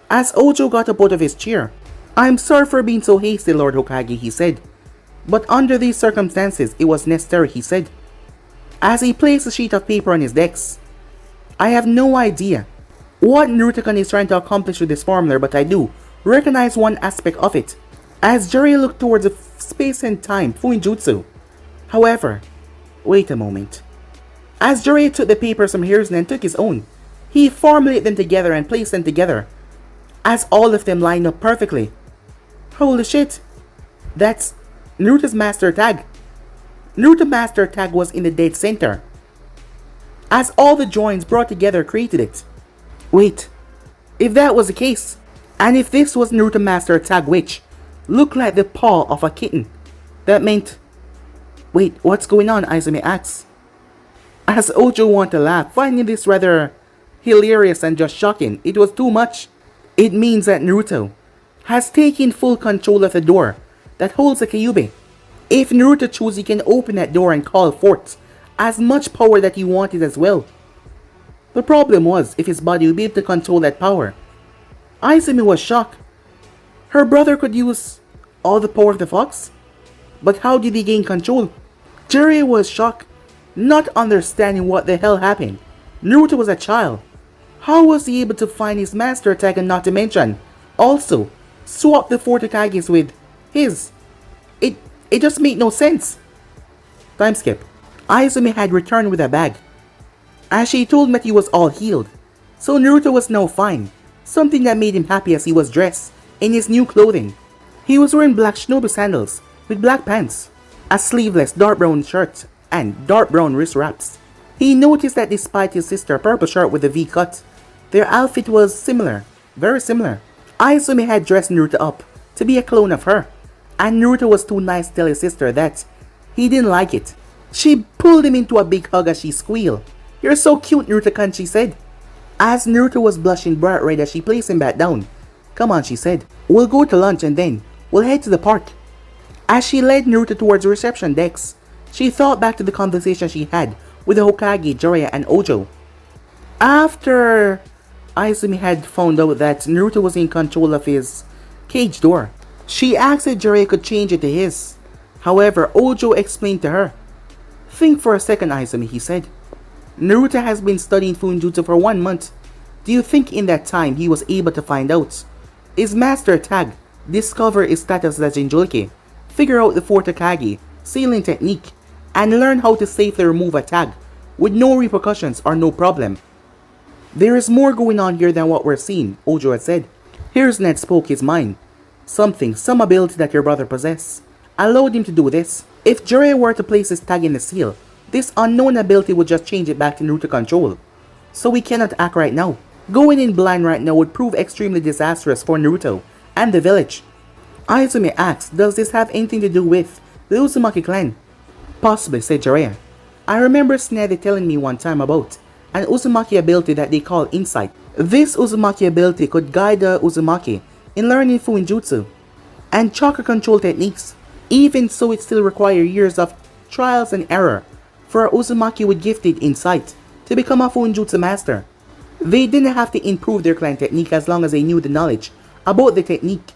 As Ojo got up out of his chair, I'm sorry for being so hasty, Lord Hokage, he said. But under these circumstances, it was necessary, he said. As he placed a sheet of paper on his desk. I have no idea what Naruto-kun is trying to accomplish with this formula, but I do recognize one aspect of it. as Jiraiya looked towards the space and time Fuinjutsu. However, wait a moment. As Jiraiya took the papers from Hiruzen and took his own, he formulated them together and placed them together, as all of them lined up perfectly. Holy shit! That's Naruto's master tag. Naruto's master tag was in the dead center, as all the joins brought together created it. Wait, if that was the case, and if this was Naruto master tag which looked like the paw of a kitten, that meant... Wait, what's going on? Izumi asks, as Ojo wanted to laugh, finding this rather hilarious and just shocking. It was too much. It means that Naruto has taken full control of the door that holds the Kyuubi. If Naruto chooses, he can open that door and call forth as much power that he wanted as well. The problem was if his body would be able to control that power. Izumi was shocked. Her brother could use all the power of the fox? But how did he gain control? Jiraiya was shocked, not understanding what the hell happened. Naruto was a child. How was he able to find his master attack and not to mention, also, swap the 4 Hokages with his? It just made no sense. Time skip. Izumi had returned with a bag, as she told him that he was all healed. So Naruto was now fine, something that made him happy as he was dressed in his new clothing. He was wearing black shinobi sandals with black pants, a sleeveless dark brown shirt, and dark brown wrist wraps. He noticed that despite his sister's purple shirt with a V cut, their outfit was similar, very similar. Izumi had dressed Naruto up to be a clone of her, and Naruto was too nice to tell his sister that he didn't like it. She pulled him into a big hug as she squealed. "You're so cute, Naruto-kun," she said. As Naruto was blushing bright red as she placed him back down. "Come on," she said. "We'll go to lunch and then we'll head to the park." As she led Naruto towards the reception decks, she thought back to the conversation she had with the Hokage, Jiraiya, and Ojo. After Izumi had found out that Naruto was in control of his cage door, she asked if Jiraiya could change it to his. However, Ojo explained to her. "Think for a second, Izumi," he said. "Naruto has been studying Fuinjutsu for 1 month. Do you think in that time he was able to find out his master tag, discover his status as Jinchuriki, figure out the 4 Hokage sealing technique, and learn how to safely remove a tag with no repercussions or no problem? There is more going on here than what we're seeing," Ojo had said. Hiruzen had spoke his mind. Some ability that your brother possesses allowed him to do this. If Jiraiya were to place his tag in the seal, this unknown ability would just change it back to Naruto control. So we cannot act right now. Going in blind right now would prove extremely disastrous for Naruto and the village. Izumi asked, "Does this have anything to do with the Uzumaki clan?" "Possibly," said Jiraiya. "I remember Snedy telling me one time about an Uzumaki ability that they call Insight. This Uzumaki ability could guide the Uzumaki in learning Fuinjutsu and chakra control techniques. Even so, it still requires years of trials and error for a Uzumaki with gifted insight to become a Fuinjutsu master. They didn't have to improve their clan technique as long as they knew the knowledge about the technique.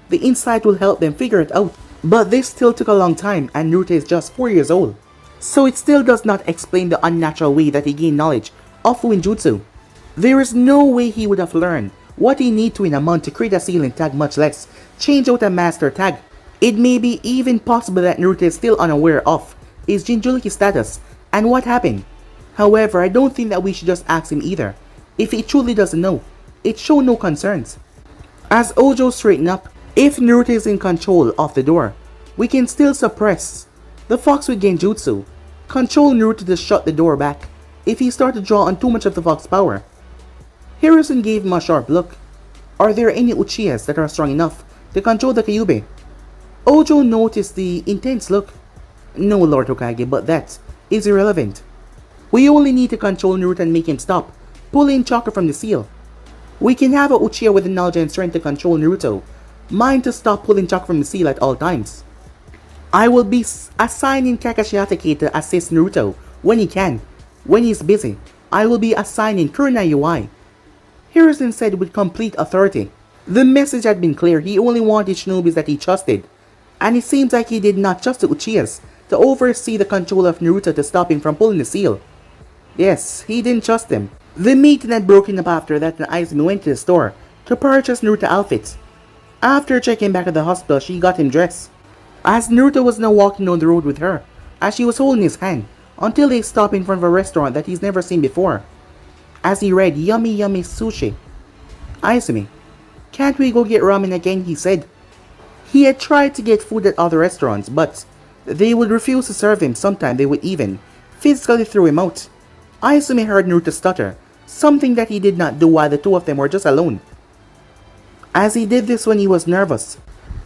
The insight will help them figure it out. But this still took a long time, and Naruto is just 4 years old. So it still does not explain the unnatural way that he gained knowledge of Fuinjutsu. There is no way he would have learned what he need to in a month to create a sealing tag, much less change out a master tag. It may be even possible that Naruto is still unaware of his Jinchuriki status and what happened. However, I don't think that we should just ask him either. If he truly doesn't know, it shows no concerns." As Ojo straightened up, if Naruto is in control of the door, we can still suppress the fox with Genjutsu, control Naruto to shut the door back if he started to draw on too much of the fox power. Hiruzen gave him a sharp look. "Are there any Uchihas that are strong enough to control the Kyuubi?" Ojo noticed the intense look. "No, Lord Hokage, but that is irrelevant. We only need to control Naruto and make him stop pulling chakra from the seal. We can have a Uchiha with the knowledge and strength to control Naruto, mind to stop pulling chakra from the seal at all times. I will be assigning Kakashi Hatake to assist Naruto when he can. When he's busy, I will be assigning Kurina UI," Hiruzen said with complete authority. The message had been clear. He only wanted shinobis that he trusted, and it seems like he did not trust the Uchihas to oversee the control of Naruto to stop him from pulling the seal. Yes, he didn't trust them. The meeting had broken up after that, and Izumi went to the store to purchase Naruto outfits. After checking back at the hospital, she got him dressed. As Naruto was now walking on the road with her, as she was holding his hand, until they stopped in front of a restaurant that he's never seen before. As he read, "Yummy yummy sushi." "Izumi, can't we go get ramen again?" he said. He had tried to get food at other restaurants, but they would refuse to serve him. Sometimes they would even physically throw him out. Izumi heard Naruto stutter, something that he did not do while the two of them were just alone, as he did this when he was nervous.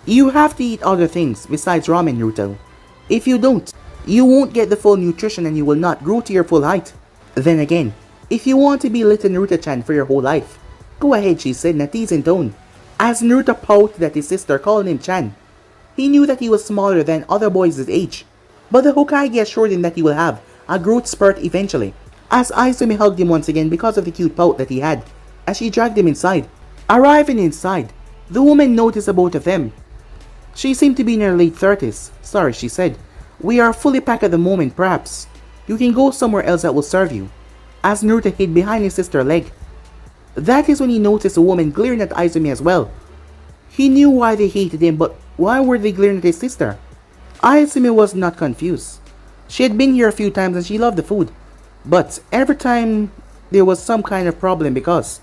"You have to eat other things besides ramen, Naruto. If you don't, you won't get the full nutrition and you will not grow to your full height. Then again, if you want to be little Naruto-chan for your whole life, go ahead," she said in a teasing tone. As Naruto pouted at his sister calling him Chan, he knew that he was smaller than other boys his age, but the Hokage assured him that he will have a growth spurt eventually. As Izumi hugged him once again because of the cute pout that he had, as she dragged him inside. Arriving inside, the woman noticed the both of them. She seemed to be in her late 30s. "Sorry," she said. "We are fully packed at the moment. Perhaps you can go somewhere else that will serve you." As Naruto hid behind his sister's leg. That is when he noticed a woman glaring at Izumi as well. He knew why they hated him, but why were they glaring at his sister? Izumi was not confused. She had been here a few times and she loved the food, but every time there was some kind of problem because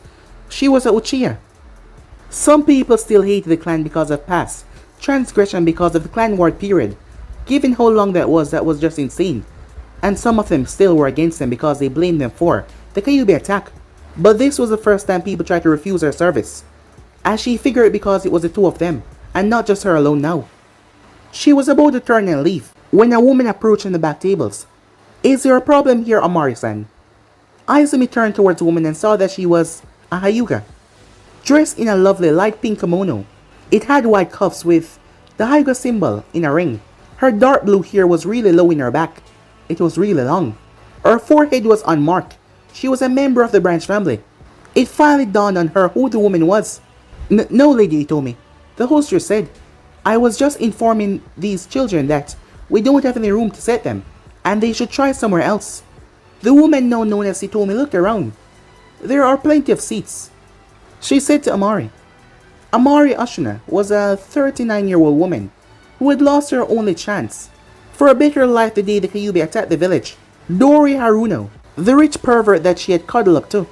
she was a Uchiha. Some people still hated the clan because of past transgression because of the clan war period. Given how long that was just insane. And some of them still were against them because they blamed them for the Kyuubi attack. But this was the first time people tried to refuse her service, as she figured it because it was the two of them, and not just her alone now. She was about to turn and leave, when a woman approached from the back tables. "Is there a problem here, Amari-san?" Izumi turned towards the woman and saw that she was a Hyuga, dressed in a lovely light pink kimono. It had white cuffs with the Hyuga symbol in a ring. Her dark blue hair was really low in her back. It was really long. Her forehead was unmarked. She was a member of the branch family. It finally dawned on her who the woman was. No, Lady Itomi," the hostess said. "I was just informing these children that we don't have any room to set them, and they should try somewhere else." The woman now known as Itomi looked around. "There are plenty of seats," she said to Amari. Amari Ashuna was a 39-year-old woman who had lost her only chance for a better life the day the Kyuubi attacked the village. Dori Haruno, the rich pervert that she had cuddled up to,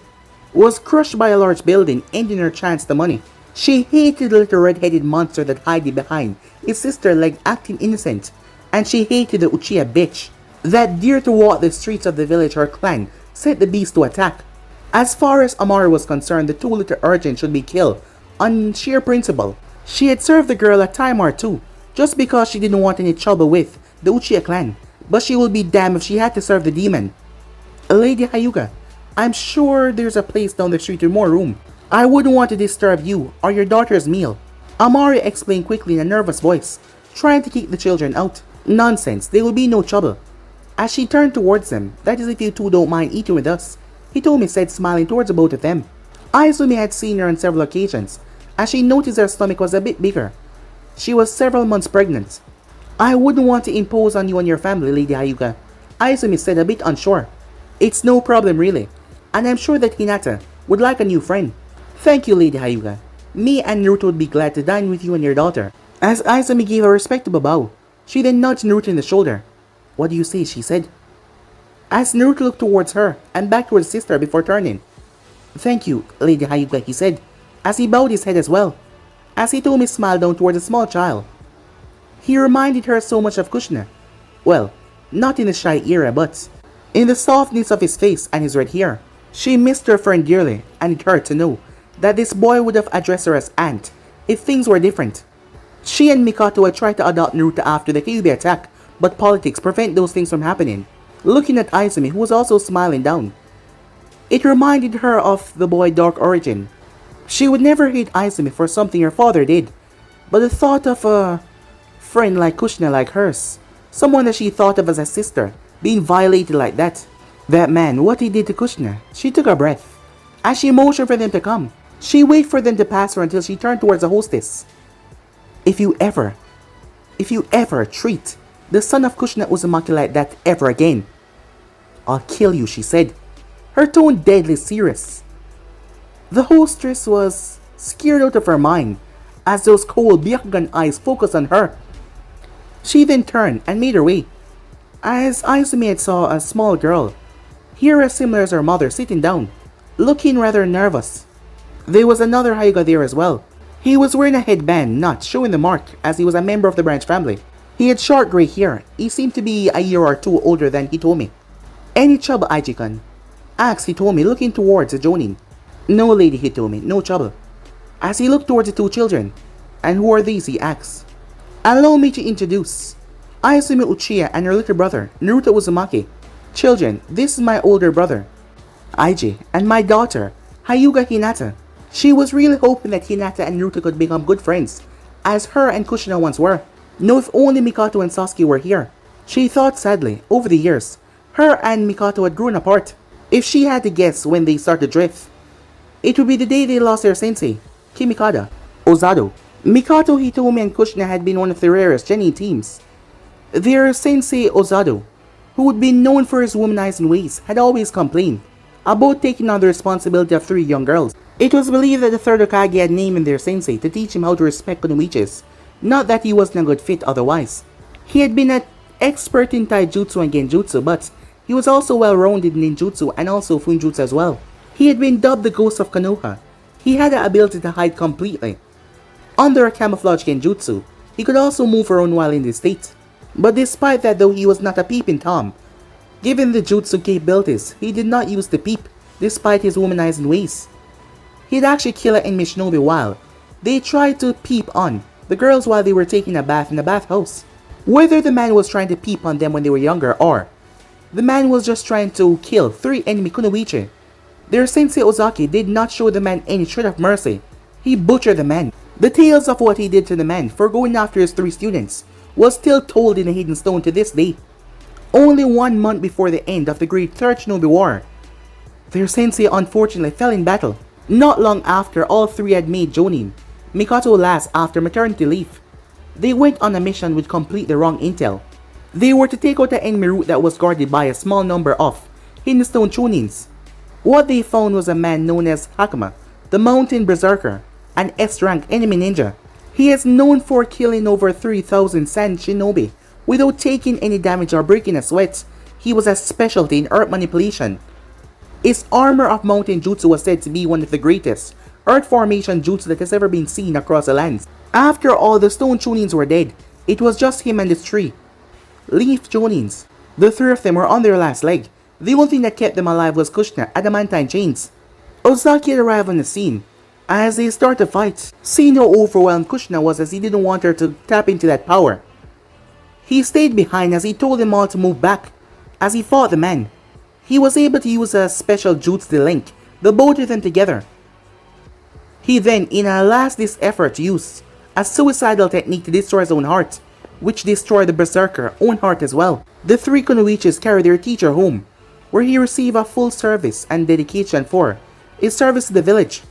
was crushed by a large building, ending her chance to money. She hated the little red-headed monster that hid behind his sister's leg acting innocent, and she hated the Uchiha bitch that dared to walk the streets of the village her clan set the beast to attack. As far as Amari was concerned, the two little urchins should be killed on sheer principle. She had served the girl a time or two, just because she didn't want any trouble with the Uchiha clan, but she would be damned if she had to serve the demon. "Lady Hyuga, I'm sure there's a place down the street with more room. I wouldn't want to disturb you or your daughter's meal," Amari explained quickly in a nervous voice, trying to keep the children out. "Nonsense, there will be no trouble." As she turned towards them, "That is if you two don't mind eating with us," Hitomi said, smiling towards the both of them. Izumi had seen her on several occasions, as she noticed her stomach was a bit bigger. She was several months pregnant. "I wouldn't want to impose on you and your family, Lady Hyuga," Izumi said, a bit unsure. "It's no problem really, and I'm sure that Hinata would like a new friend." "Thank you, Lady Hyuga. Me and Naruto would be glad to dine with you and your daughter." As Izumi gave a respectable bow, she then nudged Naruto in the shoulder. "What do you say?" she said. As Naruto looked towards her and back towards his sister before turning. "Thank you, Lady Hyuga," he said, as he bowed his head as well. As Hitomi smiled down towards a small child. He reminded her so much of Kushina. Well, not in the shy era, but in the softness of his face and his red hair. She missed her friend dearly, and it hurt to know that this boy would have addressed her as aunt if things were different. She and Mikato had tried to adopt Naruto after the Kyuubi attack, but politics prevent those things from happening. Looking at Izumi, who was also smiling down, it reminded her of the boy Dark Origin. She would never hate Izumi for something her father did, but the thought of a friend like Kushina like hers, someone that she thought of as a sister, being violated like that. That man, what he did to Kushina, she took a breath. As she motioned for them to come, she waited for them to pass her until she turned towards the hostess. If you ever treat the son of Kushina Uzumaki like that ever again, I'll kill you," she said, her tone deadly serious. The hostess was scared out of her mind as those cold Byakugan eyes focused on her. She then turned and made her way. As Izumi had saw a small girl, here as similar as her mother, sitting down, looking rather nervous. There was another Hyuga there as well. He was wearing a headband, not showing the mark, as he was a member of the branch family. He had short grey hair. He seemed to be a year or two older than Hitomi. "Any trouble, Aiji-kun?" asked Hitomi, looking towards the Jonin. "No, Lady Hitomi, no trouble." As he looked towards the two children, "And who are these?" he asked. "Allow me to introduce Izumi Uchiha and her little brother, Naruto Uzumaki. Children, this is my older brother, Aiji, and my daughter, Hyuga Hinata." She was really hoping that Hinata and Naruto could become good friends, as her and Kushina once were. No, if only Mikoto and Sasuke were here. She thought sadly, over the years, her and Mikoto had grown apart. If she had to guess when they started to drift, it would be the day they lost their sensei, Kimikada, Ozado. Mikoto, Hitomi, and Kushina had been one of the rarest genuine teams. Their sensei Ozado, who would be known for his womanizing ways, had always complained about taking on the responsibility of 3 young girls. It was believed that the third Hokage had named their sensei to teach him how to respect kunoichis, not that he wasn't a good fit otherwise. He had been an expert in taijutsu and genjutsu, but he was also well-rounded in ninjutsu and also Fuinjutsu as well. He had been dubbed the Ghost of Konoha. He had the ability to hide completely. Under a camouflage genjutsu, he could also move around while in this state. But despite that, though he was not a peeping Tom, given the jutsu capabilities, he did not use the peep, despite his womanizing ways. He'd actually kill an enemy shinobi while they tried to peep on the girls while they were taking a bath in the bathhouse. Whether the man was trying to peep on them when they were younger, or the man was just trying to kill 3 enemy kunoichi, their sensei Ozaki did not show the man any shred of mercy. He butchered the man. The tales of what he did to the man for going after his 3 students was still told in the Hidden Stone to this day. Only 1 month before the end of the Great Third Shinobi War, their sensei unfortunately fell in battle. Not long after all 3 had made Jonin, Mikoto last after maternity leave, they went on a mission with completely wrong intel. They were to take out the enemy route that was guarded by a small number of Hidden Stone Chunins. What they found was a man known as Hakama, the Mountain Berserker, an S-rank enemy ninja. He is known for killing over 3,000 Sand Shinobi without taking any damage or breaking a sweat. He was a specialty in earth manipulation. His armor of mountain jutsu was said to be one of the greatest earth formation jutsu that has ever been seen across the lands. After all the stone chunins were dead, it was just him and his 3 leaf chunins. The 3 of them were on their last leg. The only thing that kept them alive was Kushina adamantine chains. Ozaki had arrived on the scene. As they started to fight, seeing how overwhelmed Kushina was as he didn't want her to tap into that power, he stayed behind as he told them all to move back. As he fought the man, he was able to use a special jutsu to link the both of them together. He then, in a last-ditch effort, used a suicidal technique to destroy his own heart, which destroyed the Berserker's own heart as well. The 3 kunoichis carried their teacher home, where he received a full service and dedication for his service to the village.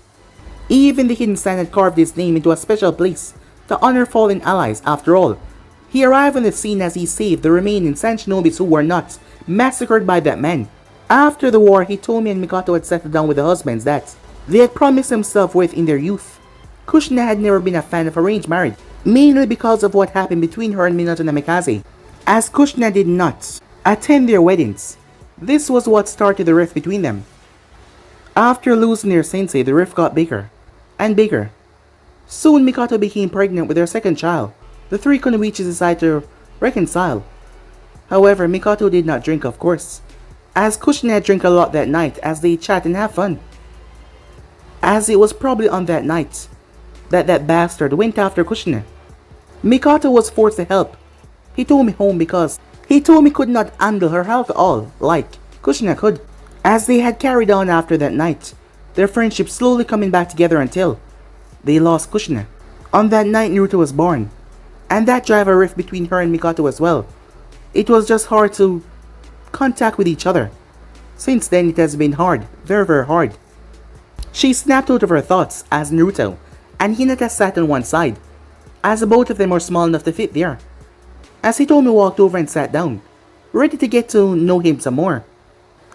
Even the Hidden Stand had carved his name into a special place to honor fallen allies. After all, he arrived on the scene as he saved the remaining Sand Shinobis who were not massacred by that man. After the war, Hitomi and Mikoto had settled down with the husbands that they had promised themselves with in their youth. Kushina had never been a fan of arranged marriage, mainly because of what happened between her and Minato Namikaze. As Kushina did not attend their weddings, this was what started the rift between them. After losing their sensei, the rift got bigger and bigger. Soon Mikoto became pregnant with their second child. The 3 kunoichis decided to reconcile. However, Mikoto did not drink, of course, as Kushina had drank a lot that night as they chat and have fun. As it was probably on that night that bastard went after Kushina. Mikoto was forced to help Hitomi home because Hitomi could not handle her alcohol like Kushina could. As they had carried on after that night, their friendship slowly coming back together until they lost Kushina. On that night, Naruto was born, and that drove a rift between her and Mikoto as well. It was just hard to contact with each other. Since then, it has been hard, very hard. She snapped out of her thoughts as Naruto and Hinata sat on one side, as both of them were small enough to fit there. As Hitomi walked over and sat down, ready to get to know him some more,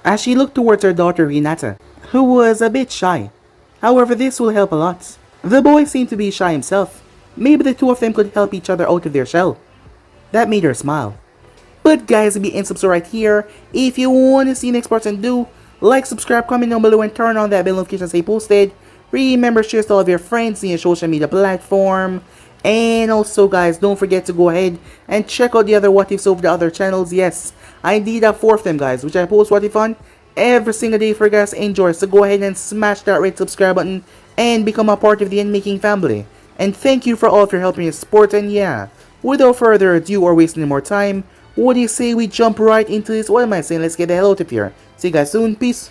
as she looked towards her daughter Hinata, who was a bit shy. However, this will help a lot. The boy seemed to be shy himself. Maybe the two of them could help each other out of their shell. That made her smile. But guys, be and subscribe right here. If you want to see next part and do, like, subscribe, comment down below, and turn on that bell notification to stay posted. Remember, share to all of your friends in your social media platform. And also guys, don't forget to go ahead and check out the other what ifs over the other channels. Yes, I did have 4 of them guys, which I post what if on every single day for you guys to enjoy. So go ahead and smash that red subscribe button and become a part of the Making family. And thank you for all of your help and your support. And yeah, without further ado or wasting any more time, what do you say we jump right into this? What am I saying? Let's get the hell out of here. See you guys soon. Peace.